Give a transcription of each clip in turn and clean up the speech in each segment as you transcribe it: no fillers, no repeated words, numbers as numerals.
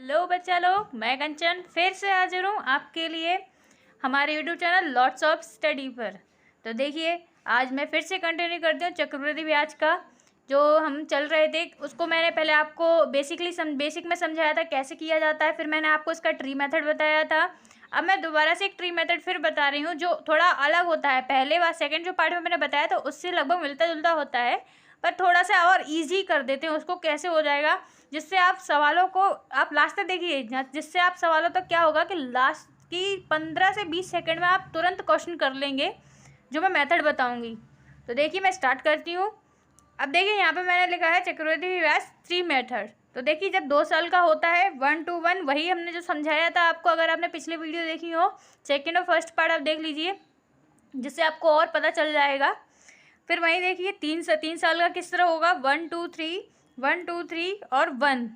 Hello बच्चा लोग, मैं कंचन फिर से हाजिर हूँ आपके लिए हमारे YouTube channel lots of study पर। तो देखिए, आज मैं फिर से कंटिन्यू करती हूँ चक्रवृद्धि ब्याज का जो हम चल रहे थे। उसको मैंने पहले आपको बेसिक में समझाया था कैसे किया जाता है, फिर मैंने आपको इसका ट्री मेथड बताया था। अब मैं दोबारा से एक ट्री मेथड फिर बता रही हूँ जो थोड़ा अलग होता है। पहले व सेकेंड जो पार्ट में मैंने बताया था उससे लगभग मिलता जुलता होता है, पर थोड़ा सा और ईजी कर देते हैं उसको। कैसे हो जाएगा जिससे आप सवालों को आप लास्ट तक देखिए, जिससे आप सवालों तक क्या होगा कि लास्ट की 15 से 20 सेकंड में आप तुरंत क्वेश्चन कर लेंगे जो मैं मेथड बताऊंगी। तो देखिए, मैं स्टार्ट करती हूँ। अब देखिए, यहाँ पे मैंने लिखा है चक्रवृद्धि ब्याज ट्री मेथड। तो देखिए, जब 2 साल का होता है 1 to 1, वही हमने जो समझाया था आपको। अगर आपने पिछले वीडियो देखी हो, सेकेंड और फर्स्ट पार्ट आप देख लीजिए, जिससे आपको और पता चल जाएगा। फिर वहीं देखिए 3 साल का किस तरह होगा, 1 2 3 1 2 3 और 1।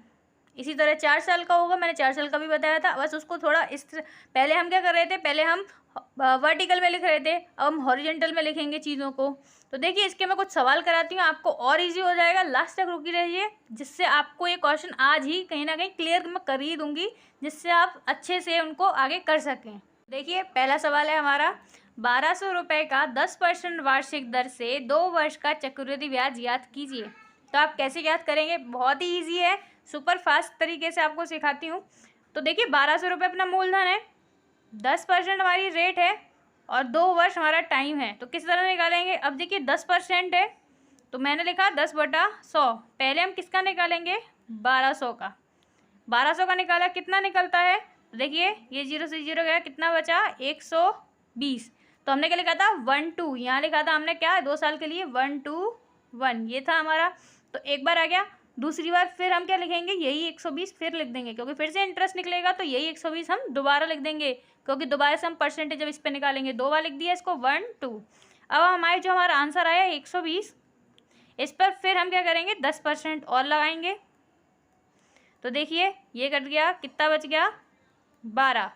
इसी तरह 4 साल का होगा, मैंने 4 साल का भी बताया था। बस उसको थोड़ा पहले हम क्या कर रहे थे, पहले हम वर्टिकल में लिख रहे थे, अब हम हॉरिजॉन्टल में लिखेंगे चीज़ों को। तो देखिए, इसके मैं कुछ सवाल कराती हूँ, आपको और इजी हो जाएगा। लास्ट तक रुकी रहिए, जिससे आपको ये क्वेश्चन आज ही कहीं ना कहीं क्लियर मैं कर ही दूंगी, जिससे आप अच्छे से उनको आगे कर सकें। देखिए, पहला सवाल है हमारा, 1200 रुपये का 10% वार्षिक दर से 2 वर्ष का चक्रवृद्धि ब्याज ज्ञात कीजिए। तो आप कैसे ज्ञात करेंगे, बहुत ही ईजी है, सुपर फास्ट तरीके से आपको सिखाती हूँ। तो देखिए, 1200 रुपये अपना मूलधन है, 10% हमारी रेट है और 2 वर्ष हमारा टाइम है। तो किस तरह निकालेंगे, अब देखिए 10% है तो मैंने लिखा 10/100। पहले हम किसका निकालेंगे, 1200 का। 1200 का निकाला, कितना निकलता है, देखिए ये 0 से 0 गया, कितना बचा 120। तो हमने क्या लिखा था 1 2, यहाँ लिखा था हमने क्या 2 साल के लिए 1 2 1, ये था हमारा। तो एक बार आ गया, दूसरी बार फिर हम क्या लिखेंगे, यही 120 फिर लिख देंगे, क्योंकि फिर से इंटरेस्ट निकलेगा। तो यही 120 हम दोबारा लिख देंगे, क्योंकि दोबारा से हम परसेंटेज जब इस पर निकालेंगे। 2 बार लिख दिया इसको 1 2। अब हमारे जो हमारा आंसर आया 120, इस पर फिर हम क्या करेंगे 10% और लगाएंगे। तो देखिए ये कट गया, कितना बच गया 12।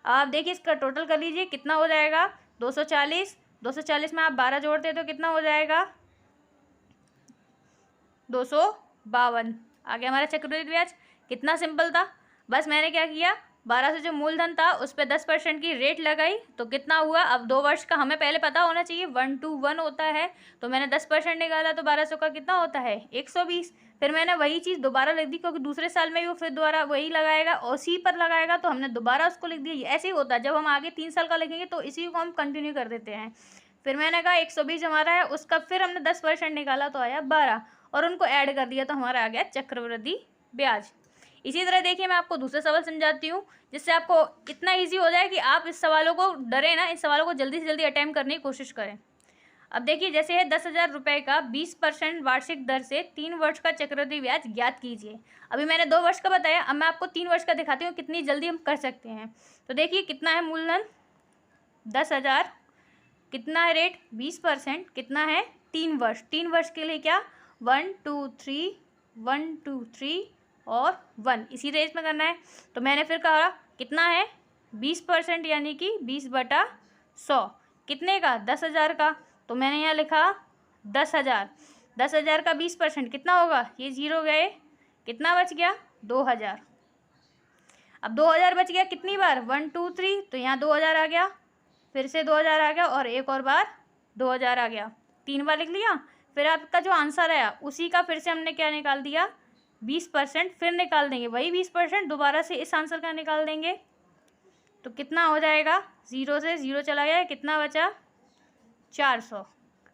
आप देखिए इसका टोटल कर लीजिए, कितना हो जाएगा 240। 240 में आप 12 जोड़ते हैं तो कितना हो जाएगा 252। आ गया हमारा चक्रवृद्धि ब्याज। कितना सिंपल था, बस मैंने क्या किया, 12 से जो मूलधन था उस पर 10% की रेट लगाई तो कितना हुआ। अब 2 वर्ष का हमें पहले पता होना चाहिए 1 to 1 होता है, तो मैंने 10% निकाला तो 1200 का कितना होता है 120। फिर मैंने वही चीज़ दोबारा लिख दी, क्योंकि दूसरे साल में भी वो फिर दोबारा वही लगाएगा, उसी पर लगाएगा, तो हमने दोबारा उसको लिख दिया। ऐसे ही होता है, जब हम आगे 3 साल का लिखेंगे तो इसी को हम कंटिन्यू कर देते हैं। फिर मैंने कहा 120 हमारा है, उसका फिर हमने 10% निकाला तो आया 12, और उनको ऐड कर दिया तो हमारा आ गया चक्रवृद्धि ब्याज। इसी तरह देखिए, मैं आपको दूसरा सवाल समझाती हूँ, जिससे आपको इतना इजी हो जाए कि आप इस सवालों को डरे ना, इस सवालों को जल्दी से जल्दी अटेम्प्ट करने की कोशिश करें। अब देखिए, जैसे है 10,000 रुपये का 20% वार्षिक दर से 3 वर्ष का चक्रवृद्धि ब्याज ज्ञात कीजिए। अभी मैंने 2 वर्ष का बताया, अब मैं आपको 3 वर्ष का दिखाती हूँ कितनी जल्दी हम कर सकते हैं। तो देखिए, कितना है मूलधन 10,000, कितना है रेट 20%, कितना है 3 वर्ष। 3 वर्ष के लिए क्या 1 2 3 1 2 3 और 1, इसी रेट में करना है। तो मैंने फिर कहा कितना है 20%, यानी कि 20/100, कितने का 10,000 का। तो मैंने यहाँ लिखा 10,000। 10,000 का 20% कितना होगा, ये 0 गए, कितना बच गया 2,000। अब 2,000 बच गया कितनी बार 1 2 3, तो यहाँ 2,000 आ गया, फिर से 2,000 आ गया, और एक और बार 2,000 आ गया, 3 बार लिख लिया। फिर आपका जो आंसर आया उसी का फिर से हमने क्या निकाल दिया 20%, फिर निकाल देंगे वही 20% दोबारा से इस आंसर का निकाल देंगे। तो कितना हो जाएगा, 0 से 0 चला गया, कितना बचा 400।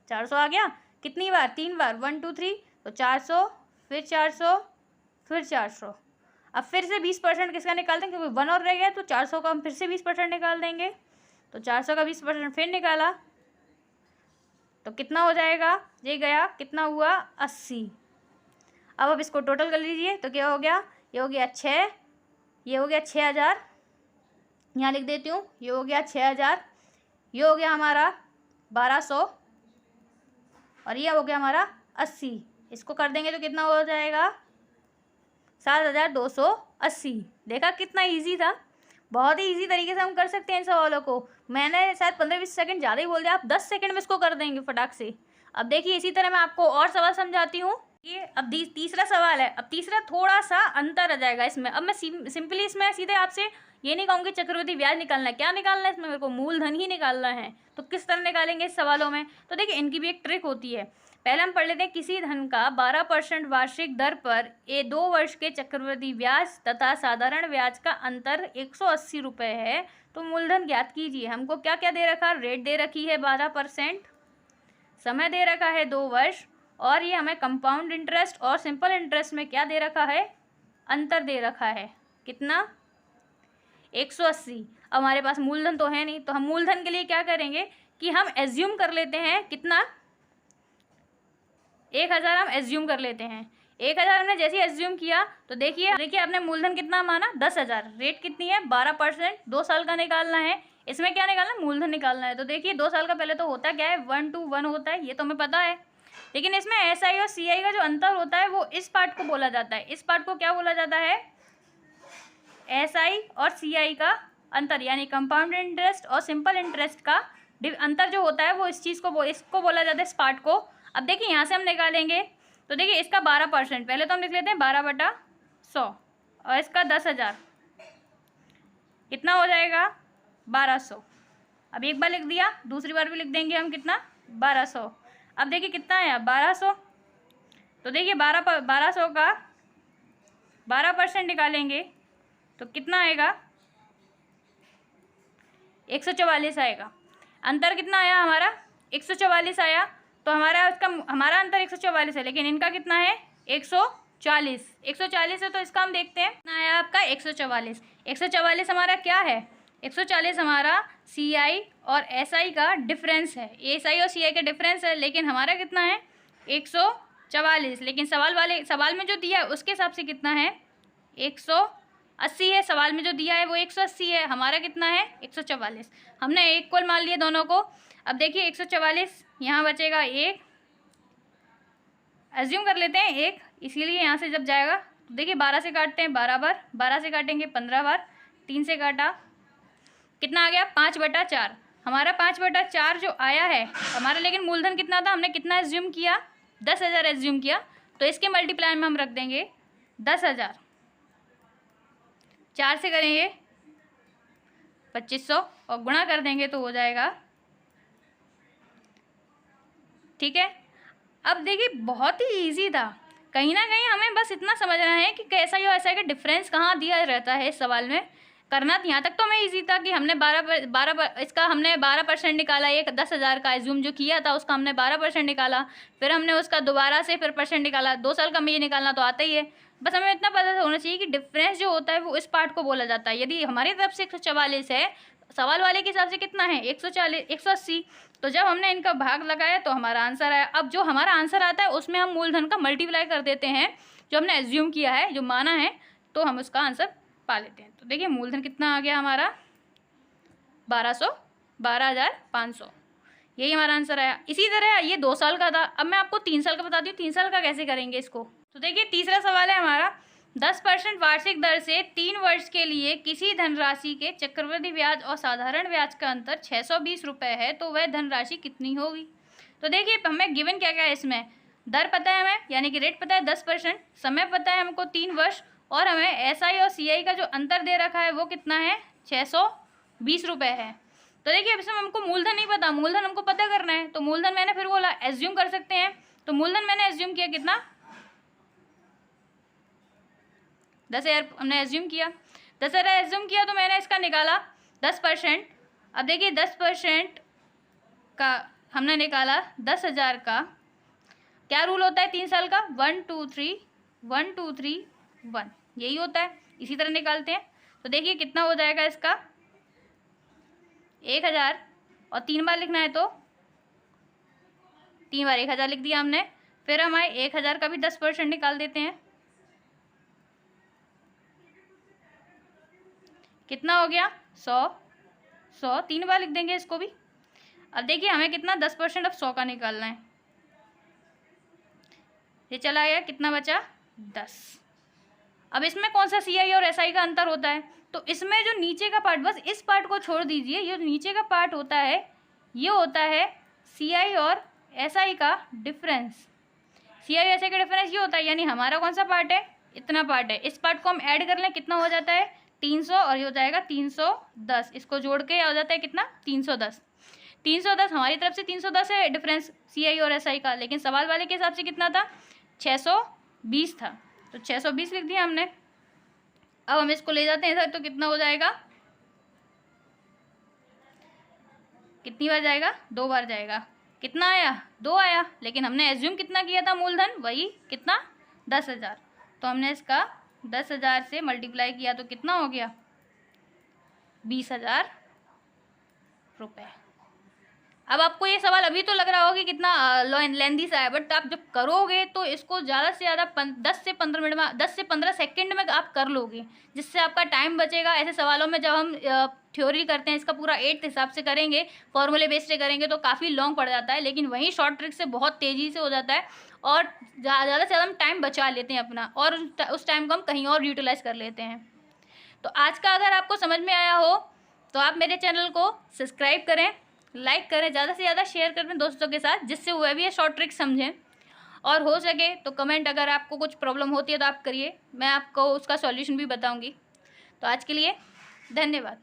400 आ गया, कितनी बार 3 बार 1 2 3, तो 400, फिर 400, फिर 400। अब फिर से 20% किसका निकालते हैं, क्योंकि 1 और रह गया, तो 400 का हम फिर से 20% निकाल देंगे। तो 400 का 20% फिर निकाला तो कितना हो जाएगा, ये गया, कितना हुआ 80। अब इसको टोटल कर लीजिए, तो क्या हो गया, ये हो गया 6, ये हो गया 6,000, यहाँ लिख देती हूँ, ये हो गया 6,000, ये हो गया हमारा 1200, और ये हो गया हमारा 80। इसको कर देंगे तो कितना हो जाएगा 7,280। देखा कितना इजी था, बहुत ही इजी तरीके से हम कर सकते हैं इन सवालों को। मैंने शायद 15-20 सेकंड ज़्यादा ही बोल दिया, आप 10 सेकंड में इसको कर देंगे फटाक से। अब देखिए, इसी तरह मैं आपको और सवाल समझाती हूँ, ये अब तीसरा सवाल है। अब तीसरा थोड़ा सा अंतर आ जाएगा इसमें। अब मैं सिंपली इसमें सीधे आपसे ये नहीं कहूँगी चक्रवृद्धि ब्याज निकालना है, क्या निकालना है इसमें, मेरे को मूलधन ही निकालना है। तो किस तरह निकालेंगे इस सवालों में, तो देखिए इनकी भी एक ट्रिक होती है। पहले हम पढ़ लेते हैं, किसी धन का 12% वार्षिक दर पर 2 वर्ष के चक्रवृद्धि ब्याज तथा साधारण ब्याज का अंतर 180 रुपये है, तो मूलधन ज्ञात कीजिए। हमको क्या क्या दे रखा, रेट दे रखी है 12%, समय दे रखा है 2 वर्ष, और ये हमें कंपाउंड इंटरेस्ट और सिंपल इंटरेस्ट में क्या दे रखा है, अंतर दे रखा है कितना, 180। अब हमारे पास मूलधन तो है नहीं, तो हम मूलधन के लिए क्या करेंगे कि हम एज्यूम कर लेते हैं कितना, 1000 हम एज्यूम कर लेते हैं। 1000 हमने जैसे ही एज्यूम किया तो देखिए आपने मूलधन कितना माना 10,000, रेट कितनी है 12%, 2 साल का निकालना है। इसमें क्या निकालना है, मूलधन निकालना है। तो देखिए 2 साल का पहले तो होता क्या है 1 to 1 होता है, ये तो हमें पता है। लेकिन इसमें SI और CI का जो अंतर होता है वो इस पार्ट को बोला जाता है। इस पार्ट को क्या बोला जाता है, SI और CI का अंतर, यानी कंपाउंड इंटरेस्ट और सिंपल इंटरेस्ट का अंतर जो होता है वो इस चीज़ को इसको बोला जाता है, इस पार्ट को। अब देखिए यहाँ से हम निकालेंगे तो देखिए इसका 12%, पहले तो हम लिख लेते हैं 12/100, और इसका 10,000 कितना हो जाएगा 1200। अब एक बार लिख दिया, दूसरी बार भी लिख देंगे हम कितना 1200। अब देखिए कितना है 1200, तो देखिए 1200 का 12% निकालेंगे तो कितना आएगा 144 आएगा। अंतर कितना आया हमारा 144 आया, तो हमारा अंतर 144 है, लेकिन इनका कितना है 140 है। तो इसका हम देखते हैं कितना आया आपका 144 हमारा क्या है, 140 हमारा CI और SI का डिफरेंस है, SI और CI का डिफरेंस है। लेकिन हमारा कितना है 144, लेकिन सवाल में जो दिया है उसके हिसाब से कितना है 180 है। सवाल में जो दिया है वो 180 है, हमारा कितना है 144। हमने इक्वल मान लिए दोनों को। अब देखिए 144 यहाँ बचेगा 1, एज्यूम कर लेते हैं 1, इसीलिए यहाँ से जब जाएगा तो देखिए 12 से काटते हैं 12 बार, 12 से काटेंगे 15 बार, 3 से काटा कितना आ गया 5/4। हमारा 5/4 जो आया है हमारा, लेकिन मूलधन कितना था, हमने कितना एज्यूम किया 10,000 एज्यूम किया, तो इसके मल्टीप्लाई में हम रख देंगे 10,000, 4 से करेंगे 2500 और गुणा कर देंगे तो हो जाएगा, ठीक है। अब देखिए बहुत ही इजी था, कहीं ना कहीं हमें बस इतना समझना है कि कैसा या ऐसा का डिफरेंस कहाँ दिया रहता है इस सवाल में। करना यहाँ तक तो हमें इजी था कि हमने 12% निकाला, एक 10,000 का एज्यूम जो किया था उसका हमने 12% निकाला, फिर हमने उसका दोबारा से फिर परसेंट निकाला, 2 साल का में ये निकालना तो आता ही है। बस हमें इतना पता होना चाहिए कि डिफरेंस जो होता है वो इस पार्ट को बोला जाता है। यदि हमारी तरफ से 144 है, सवाल वाले के हिसाब से कितना है 180, तो जब हमने इनका भाग लगाया तो हमारा आंसर आया। अब जो हमारा आंसर आता है उसमें हम मूलधन का मल्टीप्लाई कर देते हैं, जो हमने एज्यूम किया है, जो माना है, तो हम उसका आंसर पा लेते हैं। तो देखिए मूलधन कितना आ गया हमारा 12,500, यही हमारा आंसर आया। इसी तरह ये 2 साल का था। अब मैं आपको 3 साल का बताती हूँ, 3 साल का कैसे करेंगे इसको। तो देखिए तीसरा सवाल है हमारा, 10% वार्षिक दर से 3 वर्ष के लिए किसी धनराशि के चक्रवृद्धि ब्याज और साधारण ब्याज का अंतर 620 रुपये है, तो वह धनराशि कितनी होगी। तो देखिए हमें गिवन क्या क्या है, इसमें दर पता है हमें, यानी कि रेट पता है 10%, समय पता है हमको 3 वर्ष, और हमें SI और CI का जो अंतर दे रखा है वो कितना है 620 रुपये है। तो देखिए अब इसमें हमको मूलधन नहीं पता, मूलधन हमको पता करना है। तो मूलधन मैंने फिर बोला एज्यूम कर सकते हैं, तो मूलधन मैंने एज्यूम किया कितना 10,000 हमने एज्यूम किया, 10,000 एज्यूम किया, तो मैंने इसका निकाला 10%। अब देखिए 10% का हमने निकाला 10,000 का, क्या रूल होता है 3 साल का 1 2 3 1 2 3 1, यही होता है, इसी तरह निकालते हैं। तो देखिए कितना हो जाएगा इसका 1,000, और 3 बार लिखना है तो 3 बार 1,000 लिख दिया हमने। फिर हम 1,000 का भी 10% निकाल देते हैं, कितना हो गया 100, 3 बार लिख देंगे इसको भी। अब देखिए हमें कितना 10% अब 100 का निकालना है, ये चला गया, कितना बचा 10। अब इसमें कौन सा CI और SI का अंतर होता है, तो इसमें जो नीचे का पार्ट, बस इस पार्ट को छोड़ दीजिए, ये नीचे का पार्ट होता है, ये होता है CI और SI का डिफरेंस। CI/SI का डिफरेंस ये होता है, यानी हमारा कौन सा पार्ट है, इतना पार्ट है, इस पार्ट को हम ऐड कर लें कितना हो जाता है 300 और ये हो जाएगा 310, इसको जोड़ के हो जाता है कितना 310। 310 हमारी तरफ से 310 है डिफरेंस CI और SI का, लेकिन सवाल वाले के हिसाब से कितना था 620 था, तो 620 लिख दिया हमने। अब हम इसको ले जाते हैं इधर, तो कितना हो जाएगा, कितनी बार जाएगा, 2 बार जाएगा, कितना आया 2 आया, लेकिन हमने एज्यूम कितना किया था मूलधन, वही कितना 10,000, तो हमने इसका 10,000 से मल्टीप्लाई किया तो कितना हो गया 20,000 रुपये। अब आपको ये सवाल अभी तो लग रहा होगा कि कितना लेंदी सा है, बट आप जब करोगे तो इसको ज़्यादा से ज़्यादा 10 से 15 मिनट में, 10 से 15 सेकंड में आप कर लोगे, जिससे आपका टाइम बचेगा। ऐसे सवालों में जब हम थ्योरी करते हैं, इसका पूरा 8th हिसाब से करेंगे, फॉर्मूले बेस से करेंगे तो काफ़ी लॉन्ग पड़ जाता है, लेकिन वहीं शॉर्ट ट्रिक से बहुत तेज़ी से हो जाता है और ज़्यादा से ज़्यादा हम टाइम बचा लेते हैं अपना, और उस टाइम को हम कहीं और यूटिलाइज़ कर लेते हैं। तो आज का अगर आपको समझ में आया हो तो आप मेरे चैनल को सब्सक्राइब करें, लाइक करें, ज़्यादा से ज़्यादा शेयर करें दोस्तों के साथ, जिससे वह भी ये शॉर्ट ट्रिक समझें, और हो सके तो कमेंट, अगर आपको कुछ प्रॉब्लम होती है तो आप करिए, मैं आपको उसका सॉल्यूशन भी बताऊंगी। तो आज के लिए धन्यवाद।